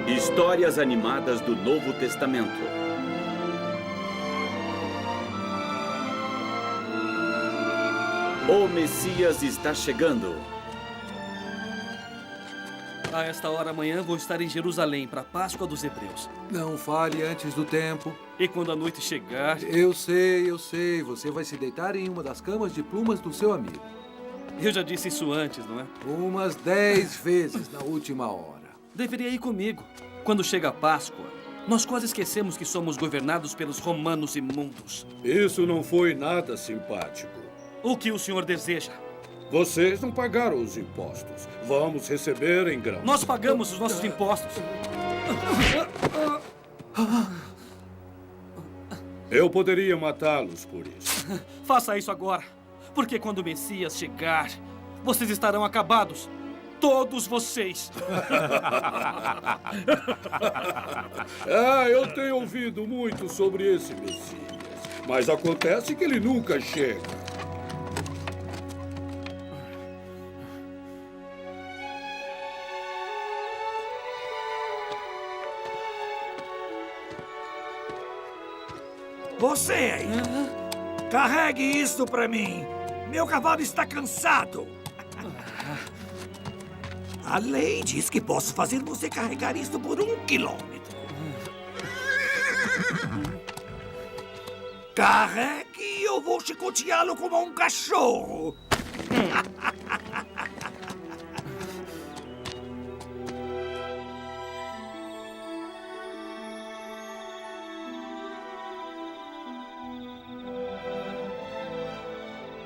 Histórias animadas do Novo Testamento. O Messias está chegando. A esta hora amanhã vou estar em Jerusalém para a Páscoa dos Hebreus. Não fale antes do tempo. E quando a noite chegar... Eu sei. Você vai se deitar em uma das camas de plumas do seu amigo. Eu já disse isso antes, não é? Umas 10 vezes na última hora. Deveria ir comigo. Quando chega a Páscoa, nós quase esquecemos que somos governados pelos romanos imundos. Isso não foi nada simpático. O que o senhor deseja? Vocês não pagaram os impostos. Vamos receber em grão. Nós pagamos os nossos impostos. Eu poderia matá-los por isso. Faça isso agora. Porque quando o Messias chegar, vocês estarão acabados. Todos vocês. Eu tenho ouvido muito sobre esse Messias. Mas acontece que ele nunca chega. Você aí, carregue isso pra mim. Meu cavalo está cansado. A lei diz que posso fazer você carregar isso por 1 quilômetro. Carregue e eu vou chicoteá-lo como um cachorro.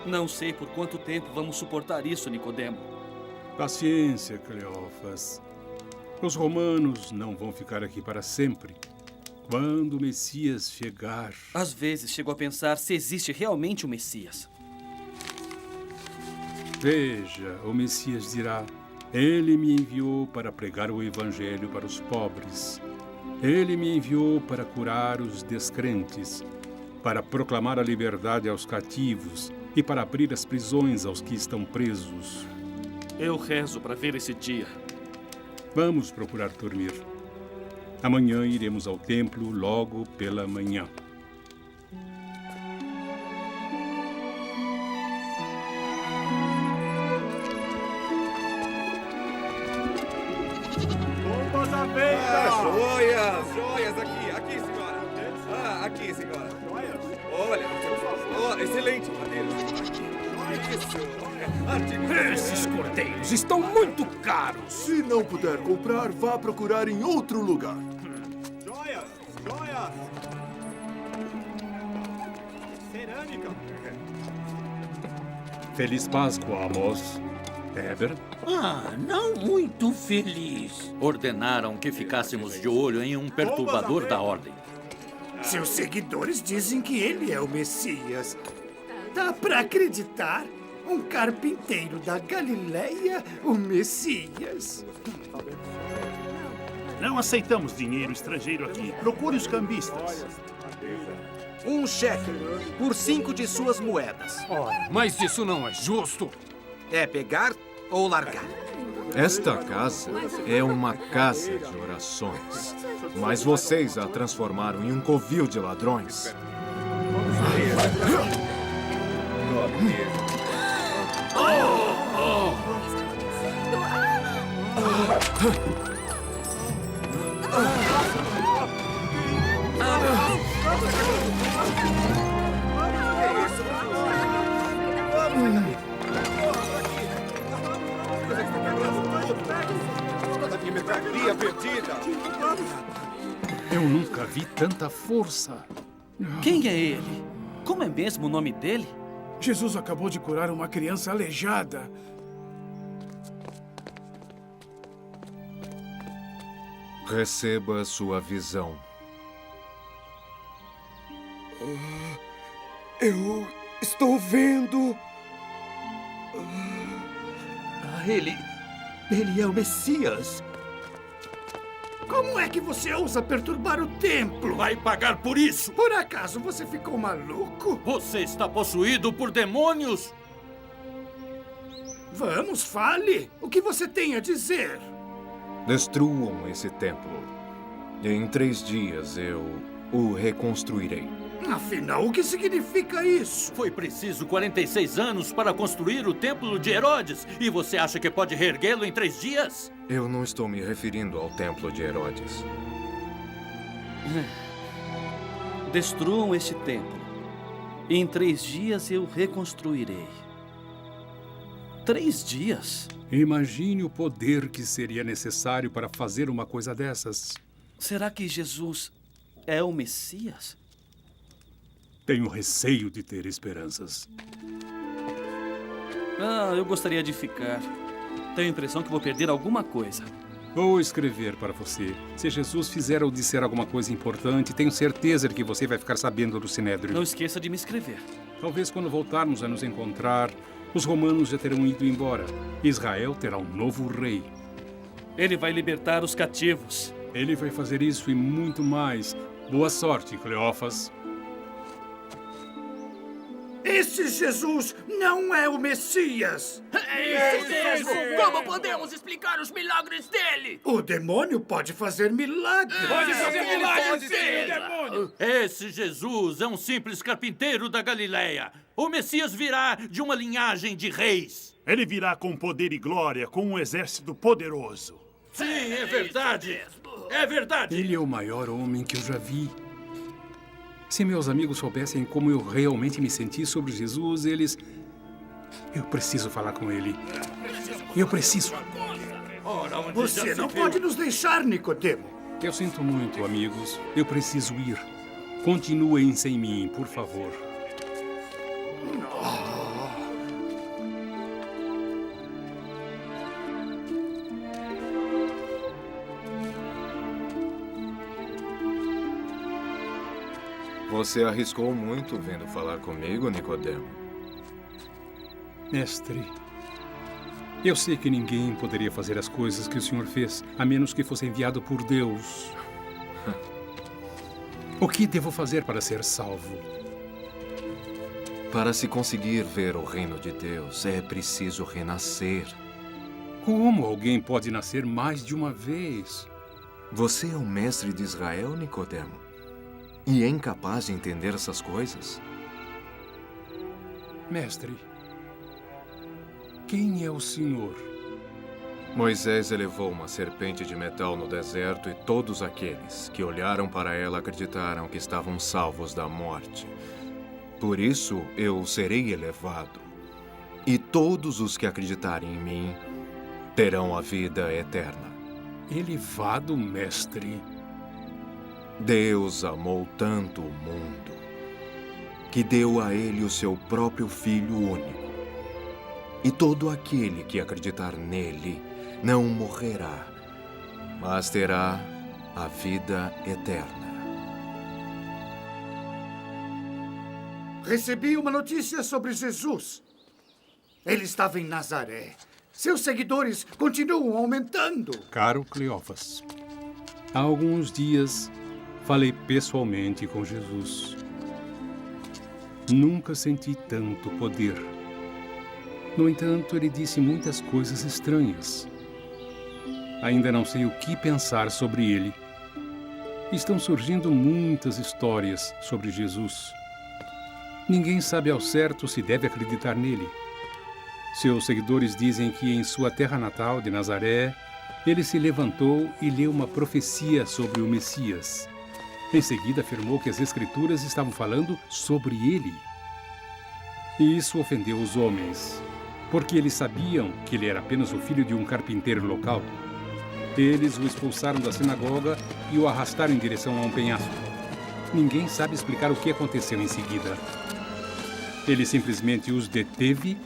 Não sei por quanto tempo vamos suportar isso, Nicodemo. Paciência, Cleófas. Os romanos não vão ficar aqui para sempre. Quando o Messias chegar... Às vezes chego a pensar se existe realmente o Messias. Veja, o Messias dirá: Ele me enviou para pregar o evangelho para os pobres. Ele me enviou para curar os descrentes, para proclamar a liberdade aos cativos e para abrir as prisões aos que estão presos. Eu rezo para ver esse dia. Vamos procurar dormir. Amanhã iremos ao templo logo pela manhã. Bombas à venda! Joias aqui, senhora. Aqui, senhora. Olha, excelente madeira. Esses cordeiros estão muito caros. Se não puder comprar, vá procurar em outro lugar. Joias! Cerâmica! Feliz Páscoa, Amos. Heber? Não muito feliz. Ordenaram que ficássemos de olho em um perturbador da ordem. Seus seguidores dizem que ele é o Messias. Dá pra acreditar? Um carpinteiro da Galileia, o Messias. Não aceitamos dinheiro estrangeiro aqui. Procure os cambistas. Um cheque por 5 de suas moedas. Mas isso não é justo. É pegar ou largar? Esta casa é uma casa de orações, mas vocês a transformaram em um covil de ladrões. Eu nunca vi tanta força. Quem é ele? Como é mesmo o nome dele? Jesus acabou de curar uma criança aleijada. Receba sua visão. Eu estou vendo. Ele é o Messias. Como é que você ousa perturbar o templo? Vai pagar por isso! Por acaso você ficou maluco? Você está possuído por demônios? Vamos, fale! O que você tem a dizer? Destruam esse templo. E em 3 dias eu o reconstruirei. Afinal, o que significa isso? Foi preciso 46 anos para construir o templo de Herodes. E você acha que pode reerguê-lo em 3 dias? Eu não estou me referindo ao templo de Herodes. Destruam este templo. E em 3 dias eu reconstruirei. 3 dias? Imagine o poder que seria necessário para fazer uma coisa dessas. Será que Jesus é o Messias? Tenho receio de ter esperanças. Eu gostaria de ficar. Tenho a impressão que vou perder alguma coisa. Vou escrever para você. Se Jesus fizer ou disser alguma coisa importante, tenho certeza de que você vai ficar sabendo do Sinédrio. Não esqueça de me escrever. Talvez quando voltarmos a nos encontrar, os romanos já terão ido embora. Israel terá um novo rei. Ele vai libertar os cativos. Ele vai fazer isso e muito mais. Boa sorte, Cleófas. Esse Jesus não é o Messias! É isso mesmo! Como podemos explicar os milagres dele? O demônio pode fazer milagres! Pode fazer milagres, sim, demônio! Esse Jesus é um simples carpinteiro da Galileia. O Messias virá de uma linhagem de reis. Ele virá com poder e glória, com um exército poderoso. Sim, é verdade! É verdade! Ele é o maior homem que eu já vi. Se meus amigos soubessem como eu realmente me senti sobre Jesus, eles... Eu preciso falar com ele. Eu preciso. Você não pode nos deixar, Nicodemo. Eu sinto muito, amigos. Eu preciso ir. Continuem sem mim, por favor. Você arriscou muito vindo falar comigo, Nicodemo. Mestre, eu sei que ninguém poderia fazer as coisas que o senhor fez, a menos que fosse enviado por Deus. O que devo fazer para ser salvo? Para se conseguir ver o reino de Deus, é preciso renascer. Como alguém pode nascer mais de uma vez? Você é o mestre de Israel, Nicodemo? E é incapaz de entender essas coisas? Mestre, quem é o senhor? Moisés elevou uma serpente de metal no deserto e todos aqueles que olharam para ela acreditaram que estavam salvos da morte. Por isso eu serei elevado. E todos os que acreditarem em mim terão a vida eterna. Elevado, mestre? Deus amou tanto o mundo que deu a ele o seu próprio Filho único. E todo aquele que acreditar nele não morrerá, mas terá a vida eterna. Recebi uma notícia sobre Jesus. Ele estava em Nazaré. Seus seguidores continuam aumentando. Caro Cleófas, há alguns dias falei pessoalmente com Jesus. Nunca senti tanto poder. No entanto, ele disse muitas coisas estranhas. Ainda não sei o que pensar sobre ele. Estão surgindo muitas histórias sobre Jesus. Ninguém sabe ao certo se deve acreditar nele. Seus seguidores dizem que em sua terra natal de Nazaré, ele se levantou e leu uma profecia sobre o Messias. Em seguida, afirmou que as Escrituras estavam falando sobre ele. E isso ofendeu os homens, porque eles sabiam que ele era apenas o filho de um carpinteiro local. Eles o expulsaram da sinagoga e o arrastaram em direção a um penhasco. Ninguém sabe explicar o que aconteceu em seguida. Ele simplesmente os deteve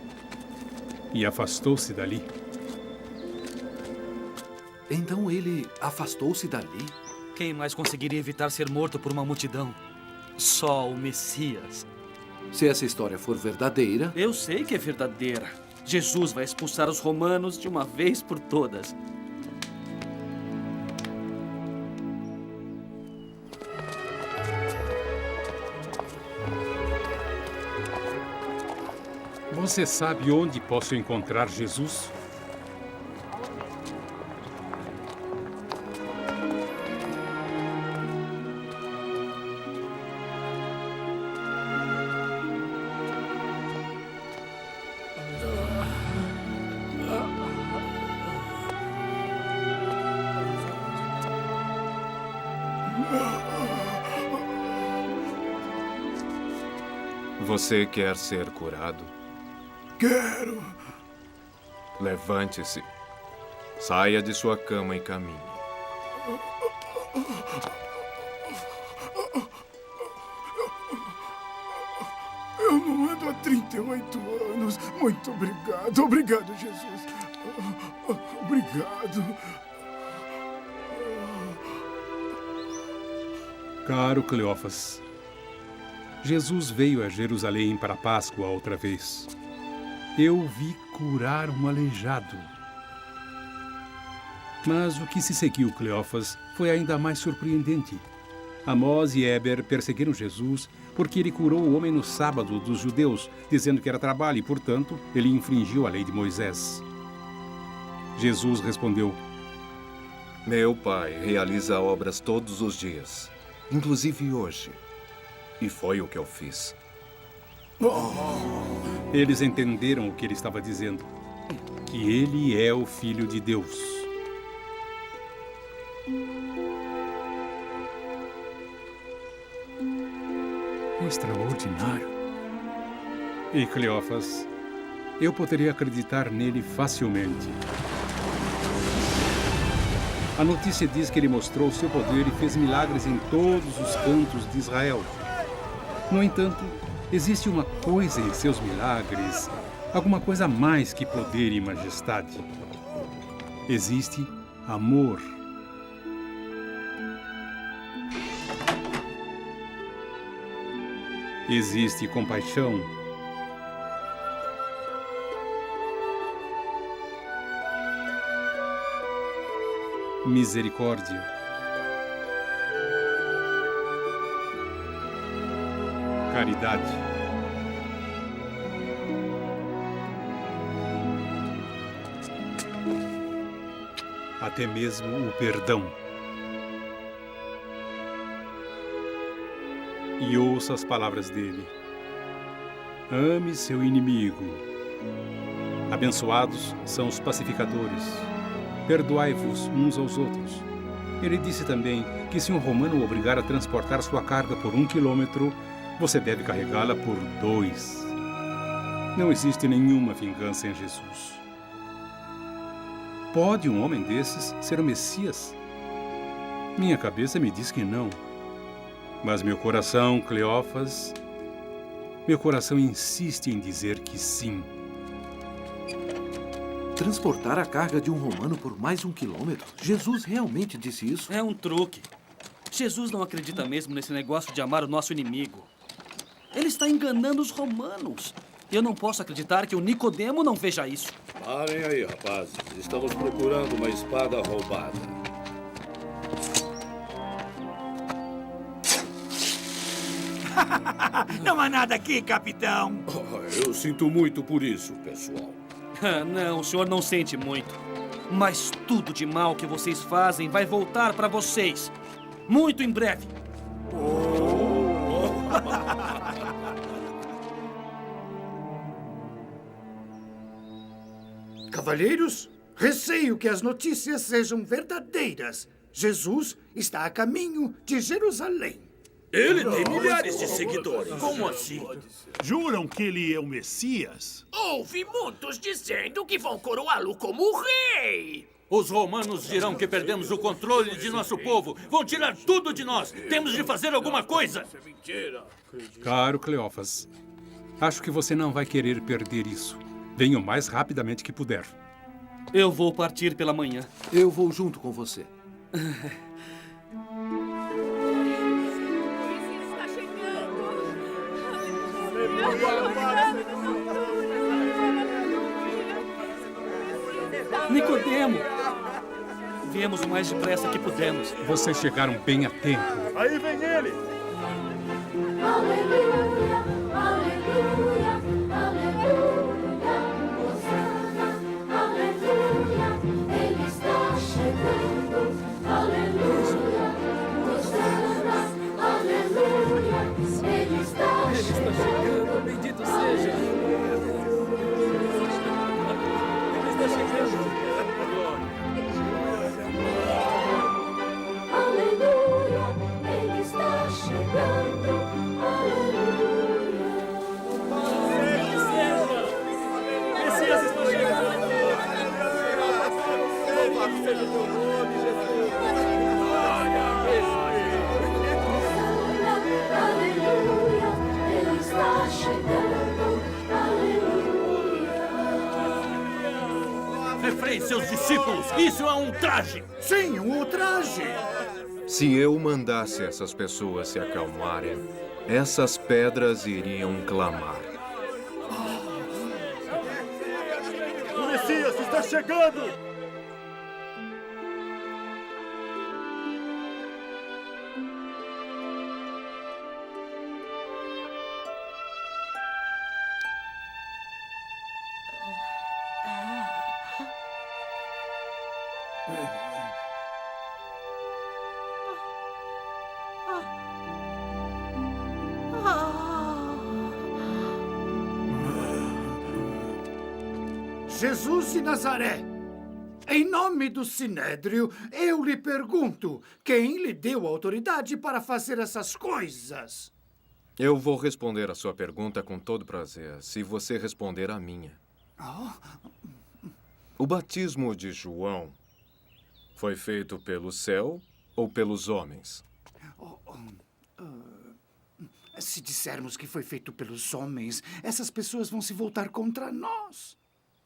e afastou-se dali. Então ele afastou-se dali? Quem mais conseguiria evitar ser morto por uma multidão? Só o Messias. Se essa história for verdadeira... Eu sei que é verdadeira. Jesus vai expulsar os romanos de uma vez por todas. Você sabe onde posso encontrar Jesus? Você quer ser curado? Quero. Levante-se. Saia de sua cama e caminhe. Eu não ando há 38 anos. Muito obrigado. Obrigado, Jesus. Obrigado. Caro Cleófas, Jesus veio a Jerusalém para a Páscoa outra vez. Eu vi curar um aleijado. Mas o que se seguiu, Cleófas, foi ainda mais surpreendente. Amós e Éber perseguiram Jesus porque ele curou o homem no sábado dos judeus, dizendo que era trabalho e, portanto, ele infringiu a lei de Moisés. Jesus respondeu: Meu Pai realiza obras todos os dias, inclusive hoje. E foi o que eu fiz. Eles entenderam o que ele estava dizendo, que ele é o Filho de Deus. Extraordinário. E Cleófas, eu poderia acreditar nele facilmente. A notícia diz que ele mostrou seu poder e fez milagres em todos os cantos de Israel. No entanto, existe uma coisa em seus milagres, alguma coisa mais que poder e majestade. Existe amor. Existe compaixão. Misericórdia. Caridade. Até mesmo o perdão. E ouça as palavras dele. Ame seu inimigo. Abençoados são os pacificadores. Perdoai-vos uns aos outros. Ele disse também que se um romano o obrigar a transportar sua carga por 1 quilômetro, você deve carregá-la por 2. Não existe nenhuma vingança em Jesus. Pode um homem desses ser o Messias? Minha cabeça me diz que não. Mas meu coração, Cleófas, meu coração insiste em dizer que sim. Transportar a carga de um romano por mais 1 quilômetro? Jesus realmente disse isso? É um truque. Jesus não acredita mesmo nesse negócio de amar o nosso inimigo. Ele está enganando os romanos. Eu não posso acreditar que o Nicodemo não veja isso. Parem aí, rapazes. Estamos procurando uma espada roubada. Não há nada aqui, capitão. Eu sinto muito por isso, pessoal. Não, o senhor não sente muito. Mas tudo de mal que vocês fazem vai voltar para vocês. Muito em breve. Cavalheiros, receio que as notícias sejam verdadeiras. Jesus está a caminho de Jerusalém. Ele tem milhares de seguidores. Como assim? Juram que ele é o Messias? Ouvi muitos dizendo que vão coroá-lo como rei. Os romanos dirão que perdemos o controle de nosso povo. Vão tirar tudo de nós. Temos de fazer alguma coisa. Caro Cleófas, acho que você não vai querer perder isso. Venha o mais rapidamente que puder. Eu vou partir pela manhã. Eu vou junto com você. Nicodemo! Viemos o mais depressa que pudemos. Vocês chegaram bem a tempo. Aí vem ele! Aleluia, aleluia, aleluia, Hosana, aleluia, ele está chegando, aleluia, Hosana, aleluia, ele está chegando, bendito seja. Ele está chegando. Aleluia, seus discípulos. Isso é um traje. Sim, um ultraje. Se eu mandasse essas pessoas se acalmarem, essas pedras iriam clamar. O Messias está chegando! Jesus de Nazaré, em nome do Sinédrio, eu lhe pergunto, quem lhe deu autoridade para fazer essas coisas? Eu vou responder a sua pergunta com todo prazer, se você responder a minha. O batismo de João foi feito pelo céu ou pelos homens? Se dissermos que foi feito pelos homens, essas pessoas vão se voltar contra nós.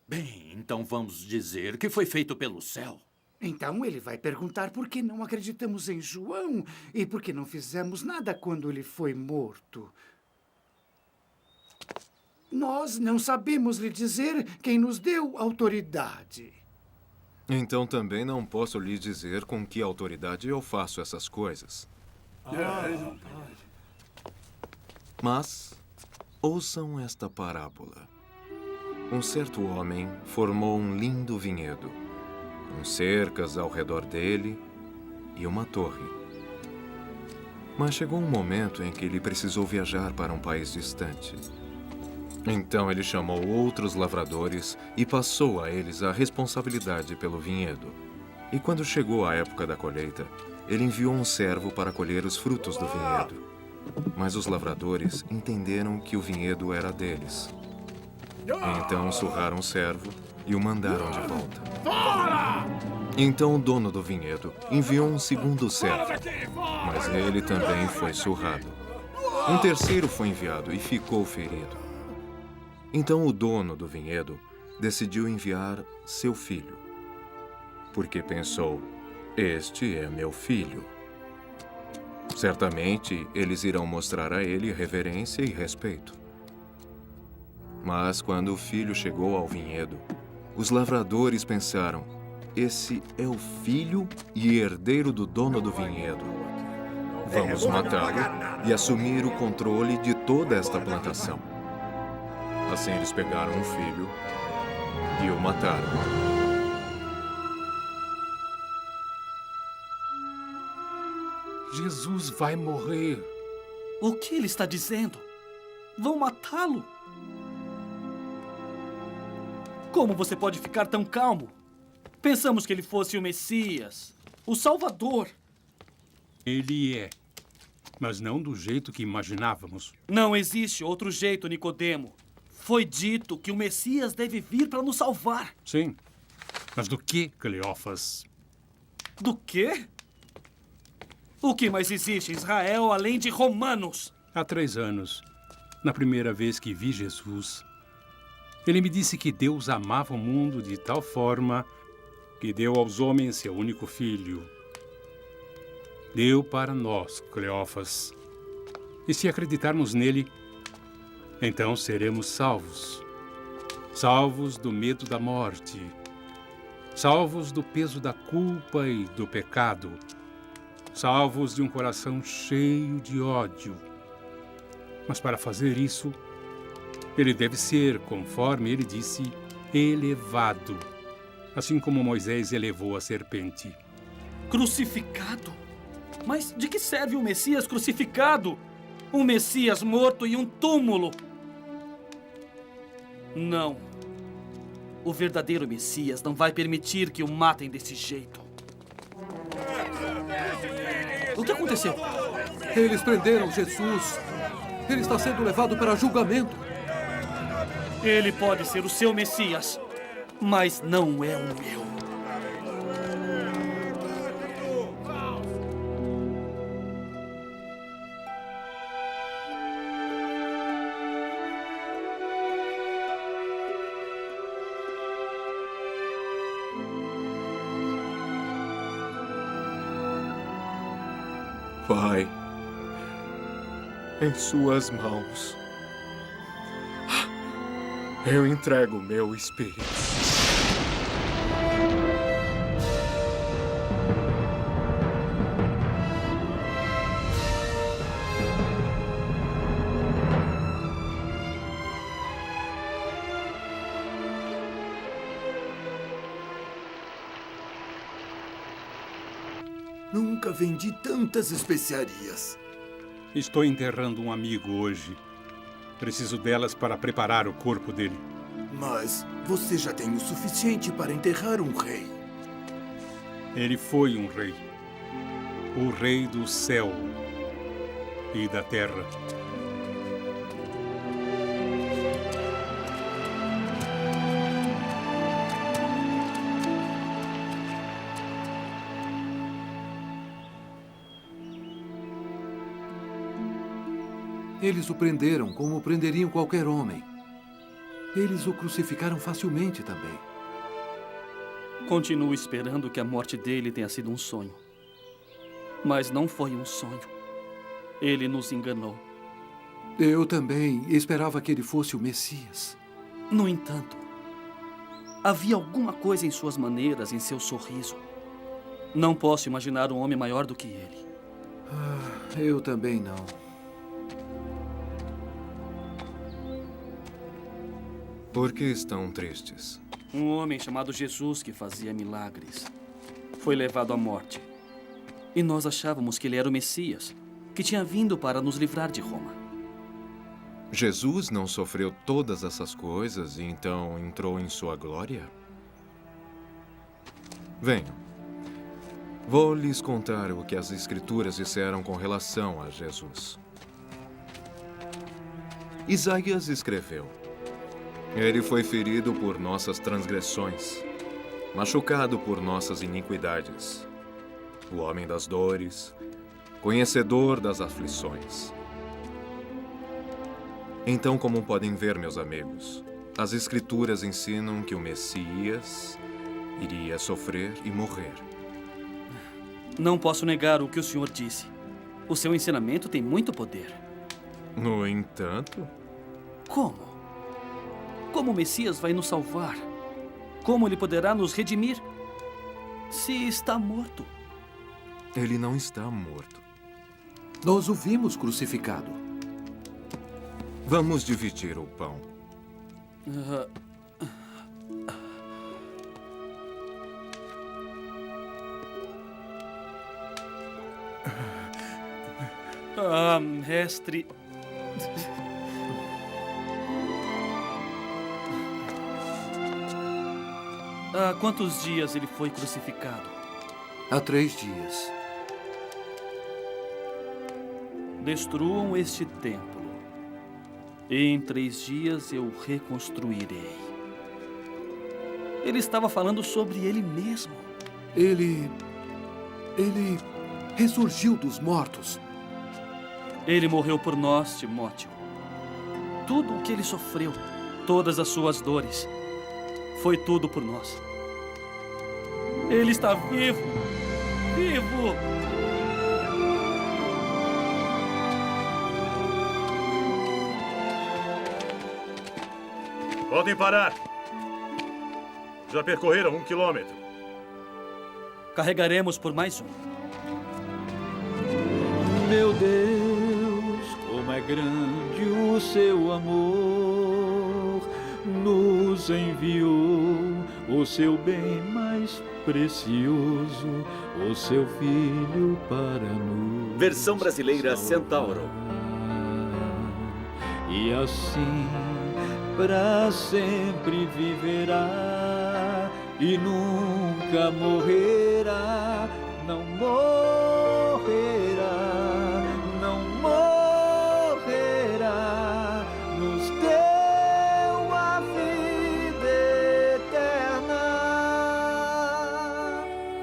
Bem, então vamos dizer que foi feito pelo céu. Então ele vai perguntar por que não acreditamos em João e por que não fizemos nada quando ele foi morto. Nós não sabemos lhe dizer quem nos deu autoridade. Então também não posso lhe dizer com que autoridade eu faço essas coisas. Mas ouçam esta parábola. Um certo homem formou um lindo vinhedo, com cercas ao redor dele e uma torre. Mas chegou um momento em que ele precisou viajar para um país distante. Então ele chamou outros lavradores e passou a eles a responsabilidade pelo vinhedo. E quando chegou a época da colheita, ele enviou um servo para colher os frutos do vinhedo. Mas os lavradores entenderam que o vinhedo era deles. Então surraram o servo e o mandaram de volta. Então o dono do vinhedo enviou um segundo servo, mas ele também foi surrado. Um terceiro foi enviado e ficou ferido. Então o dono do vinhedo decidiu enviar seu filho, porque pensou: este é meu filho. Certamente eles irão mostrar a ele reverência e respeito. Mas quando o filho chegou ao vinhedo, os lavradores pensaram: esse é o filho e herdeiro do dono do vinhedo. Vamos matá-lo e assumir o controle de toda esta plantação. Assim eles pegaram o filho e o mataram. Jesus vai morrer. O que ele está dizendo? Vão matá-lo? Como você pode ficar tão calmo? Pensamos que ele fosse o Messias, o Salvador. Ele é, mas não do jeito que imaginávamos. Não existe outro jeito, Nicodemo. Foi dito que o Messias deve vir para nos salvar. Sim, mas do que, Cleófas? Do quê? O que mais existe em Israel além de romanos? Há 3 anos, na primeira vez que vi Jesus, ele me disse que Deus amava o mundo de tal forma que deu aos homens seu único filho. Deu para nós, Cleófas. E se acreditarmos nele, então seremos salvos. Salvos do medo da morte. Salvos do peso da culpa e do pecado. Salvos de um coração cheio de ódio. Mas para fazer isso, ele deve ser, conforme ele disse, elevado, assim como Moisés elevou a serpente. Crucificado? Mas de que serve um Messias crucificado? Um Messias morto em um túmulo? Não. O verdadeiro Messias não vai permitir que o matem desse jeito. O que aconteceu? Eles prenderam Jesus. Ele está sendo levado para julgamento. Ele pode ser o seu Messias, mas não é o meu. Pai, em suas mãos, eu entrego meu espírito. Nunca vendi tantas especiarias. Estou enterrando um amigo hoje. Preciso delas para preparar o corpo dele. Mas você já tem o suficiente para enterrar um rei. Ele foi um rei. O rei do céu e da terra. Eles o prenderam como prenderiam qualquer homem. Eles o crucificaram facilmente também. Continuo esperando que a morte dele tenha sido um sonho. Mas não foi um sonho. Ele nos enganou. Eu também esperava que ele fosse o Messias. No entanto, havia alguma coisa em suas maneiras, em seu sorriso. Não posso imaginar um homem maior do que ele. Eu também não. Por que estão tristes? Um homem chamado Jesus que fazia milagres foi levado à morte. E nós achávamos que ele era o Messias, que tinha vindo para nos livrar de Roma. Jesus não sofreu todas essas coisas e então entrou em sua glória? Venham. Vou lhes contar o que as Escrituras disseram com relação a Jesus. Isaías escreveu: Ele foi ferido por nossas transgressões, machucado por nossas iniquidades. O homem das dores, conhecedor das aflições. Então, como podem ver, meus amigos, as Escrituras ensinam que o Messias iria sofrer e morrer. Não posso negar o que o senhor disse. O seu ensinamento tem muito poder. No entanto... Como? Como o Messias vai nos salvar? Como ele poderá nos redimir se está morto? Ele não está morto. Nós o vimos crucificado. Vamos dividir o pão. Mestre... Há quantos dias ele foi crucificado? Há 3 dias. Destruam este templo, e em 3 dias eu reconstruirei. Ele estava falando sobre ele mesmo. Ele ressurgiu dos mortos. Ele morreu por nós, Timóteo. Tudo o que ele sofreu, todas as suas dores, foi tudo por nós. Ele está vivo! Vivo! Podem parar. Já percorreram 1 quilômetro. Carregaremos por mais um. Meu Deus, como é grande o seu amor, nos enviou o seu bem mais precioso, o seu Filho para nos Versão brasileira Centauro. E assim para sempre viverá e nunca morrerá, não morrerá, não morrerá, nos deu a vida eterna.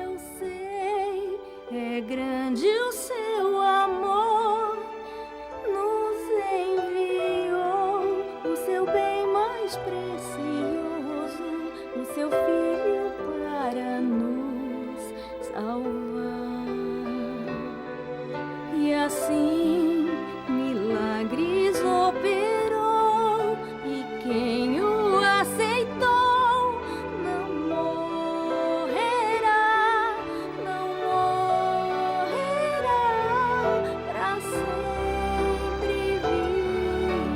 Eu sei, é grande o seu amor, nos enviou o seu bem mais precioso, o seu Filho para nos salvar. E assim milagres operou, e quem o aceitou não morrerá, não morrerá, pra sempre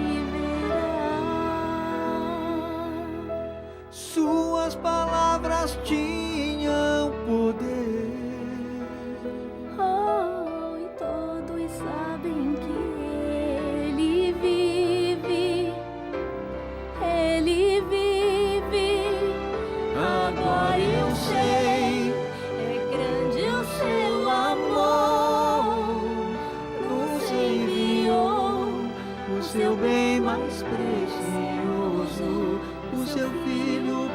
viverá. Suas palavras tinham poder. Oh, e todos sabem que ele vive, ele vive. Agora eu sei, é grande o seu amor, nos enviou o seu bem mais precioso, o seu filho